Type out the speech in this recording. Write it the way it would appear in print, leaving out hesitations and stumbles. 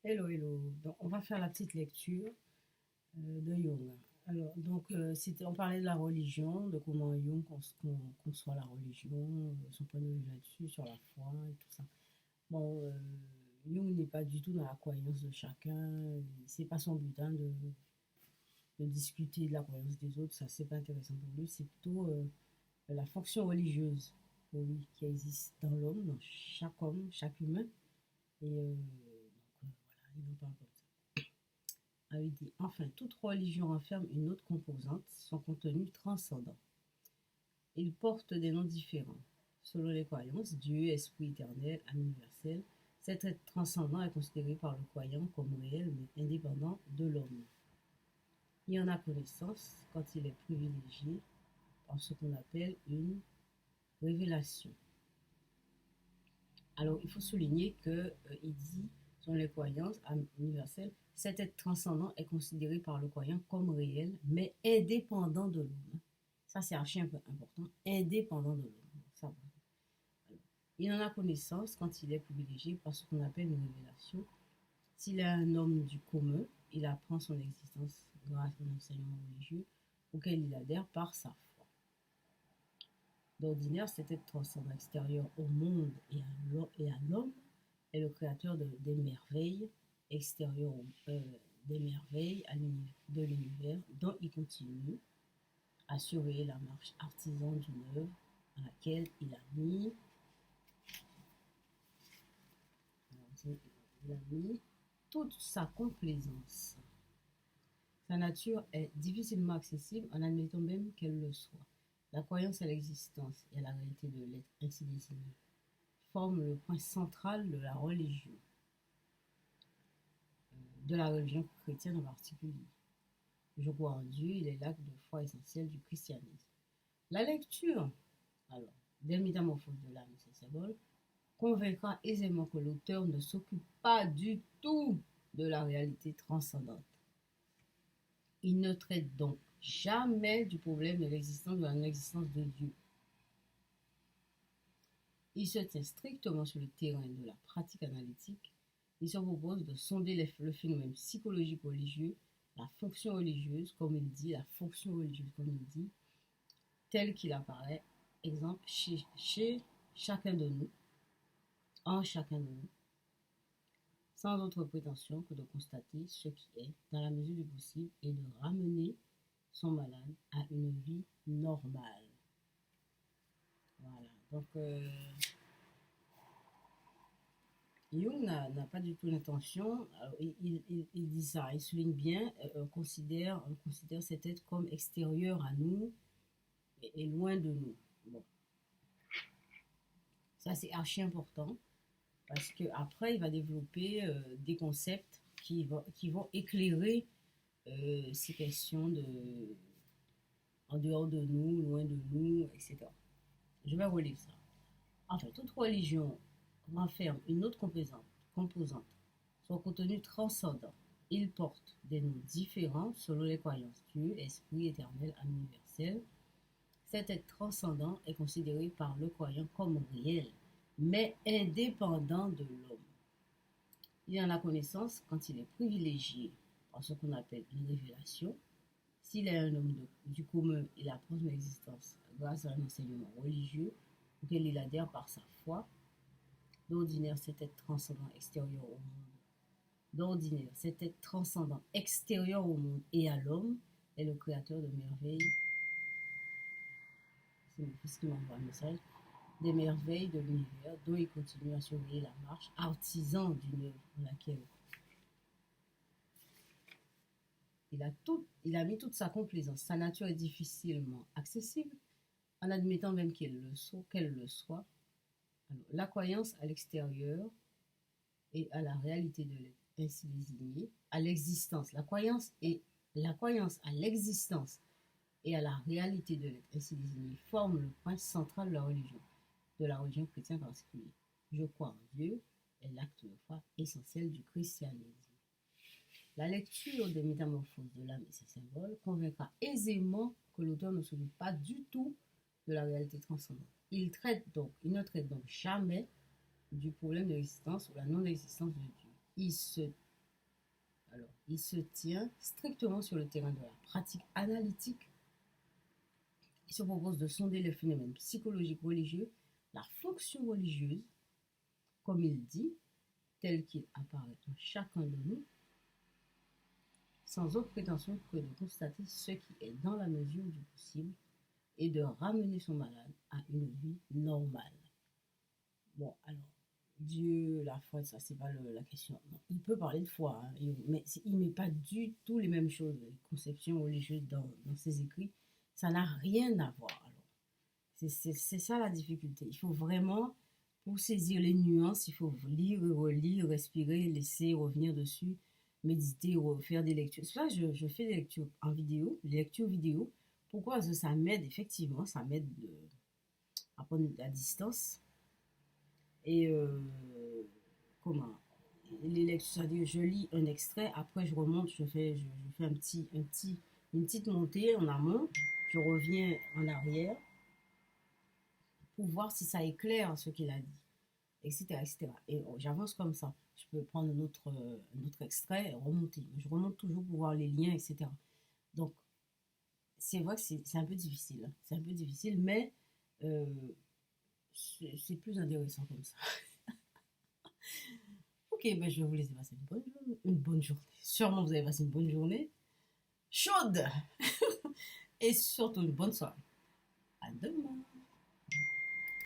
Hello, hello. Donc, on va faire la petite lecture de Jung. Alors, donc, on parlait de la religion, de comment Jung conçoit la religion, son point de vue là-dessus, sur la foi et tout ça. Bon, Jung n'est pas du tout dans la croyance de chacun. C'est pas son but hein, de discuter de la croyance des autres. Ça, c'est pas intéressant pour lui. C'est plutôt la fonction religieuse pour lui qui existe dans l'homme, dans chaque homme, chaque humain. Et voilà, il en parle comme ça. Avait dit enfin, toute religion renferme une autre composante, son contenu transcendant. Il porte des noms différents. Selon les croyances, Dieu, esprit éternel, âme universelle, cet être transcendant est considéré par le croyant comme réel mais indépendant de l'homme. Il en a connaissance quand il est privilégié par ce qu'on appelle une révélation. Alors, il faut souligner que il dit, selon les croyances universelles, cet être transcendant est considéré par le croyant comme réel, mais indépendant de l'homme. Ça, c'est archi important, indépendant de l'homme. Ça va. Alors, il en a connaissance quand il est privilégié par ce qu'on appelle une révélation. S'il est un homme du commun, il apprend son existence grâce à un enseignement religieux auquel il adhère par sa foi. D'ordinaire, cet être transcendant extérieur au monde et à l'homme est le créateur des merveilles extérieures, des merveilles de l'univers dont il continue à surveiller la marche artisan d'une œuvre à laquelle il a mis toute sa complaisance. Sa nature est difficilement accessible en admettant même qu'elle le soit. La croyance à l'existence et à la réalité de l'être ainsi désigné forme le point central de la religion chrétienne en particulier. Je crois en Dieu, il est l'acte de foi essentiel du christianisme. La lecture, alors, des métamorphoses de l'âme et ses symboles, convaincra aisément que l'auteur ne s'occupe pas du tout de la réalité transcendante. Il ne traite donc jamais du problème de l'existence ou de la non-existence de Dieu. Il se tient strictement sur le terrain de la pratique analytique. Il se propose de sonder le phénomène psychologique religieux, la fonction religieuse, comme il dit, la fonction religieuse, comme il dit, telle qu'il apparaît, exemple, chez chacun de nous, en chacun de nous, sans autre prétention que de constater ce qui est, dans la mesure du possible, et de ramener son malade à une vie normale. Voilà. Donc, Jung n'a pas du tout l'intention, il dit ça, il souligne bien, on considère cet être comme extérieur à nous et loin de nous. Bon, ça c'est archi important parce qu'après il va développer des concepts qui vont éclairer ces questions de en dehors de nous, loin de nous, etc. Je vais relire ça. Enfin, toute religion renferme une autre composante, son contenu transcendant. Il porte des noms différents selon les croyances. Dieu, esprit éternel, âme universelle. Cet être transcendant est considéré par le croyant comme réel, mais indépendant de l'homme. Il en a connaissance quand il est privilégié par ce qu'on appelle une révélation. S'il est un homme du commun, il apprend son existence grâce à un enseignement religieux auquel il adhère par sa foi. D'ordinaire, cet être transcendant extérieur au monde. D'ordinaire, cet être transcendant extérieur au monde et à l'homme est le créateur de merveilles. C'est mon fils qui m'envoie un message. Des merveilles de l'univers dont il continue à surveiller la marche, artisan d'une œuvre dans laquelle il a mis toute sa complaisance. Sa nature est difficilement accessible, en admettant même qu'elle le soit. Alors, la croyance à l'extérieur et à la réalité de l'être ainsi désigné, à l'existence. La croyance à l'existence et à la réalité de l'être ainsi désigné forment le point central de la religion chrétienne en particulier. Je crois en Dieu est l'acte de foi essentiel du christianisme. La lecture des métamorphoses de l'âme et ses symboles convaincra aisément que l'auteur ne s'occupe pas du tout de la réalité transcendante. Il ne traite donc jamais du problème de l'existence ou la non-existence de Dieu. Il se Alors, il se tient strictement sur le terrain de la pratique analytique. Il se propose de sonder les phénomènes psychologiques religieux, la fonction religieuse, comme il dit, tel qu'il apparaît en chacun de nous, sans autre prétention que de constater ce qui est dans la mesure du possible et de ramener son malade à une vie normale. Bon, alors, Dieu, la foi, ça, c'est pas la question. Non, il peut parler de foi, hein, mais il met pas du tout les mêmes choses, les conceptions religieuses dans ses écrits. Ça n'a rien à voir. Alors, c'est ça la difficulté. Il faut vraiment, pour saisir les nuances, il faut lire, relire, respirer, laisser revenir dessus, méditer, faire des lectures. C'est pour ça que je fais des lectures en vidéo, des lectures vidéo. Pourquoi? Parce que ça m'aide, effectivement, ça m'aide à prendre la distance. Et comment? Les lectures, c'est-à-dire je lis un extrait, après je remonte, je fais une petite montée en amont, je reviens en arrière pour voir si ça éclaire ce qu'il a dit, etc. etc. Et j'avance comme ça. Je peux prendre un autre extrait et remonter. Je remonte toujours pour voir les liens, etc. Donc, c'est vrai que c'est un peu difficile. C'est un peu difficile, mais euh, c'est plus intéressant comme ça. Ok, ben je vais vous laisser passer une bonne journée. Sûrement, vous avez passé une bonne journée. Chaude! Et surtout une bonne soirée. À demain!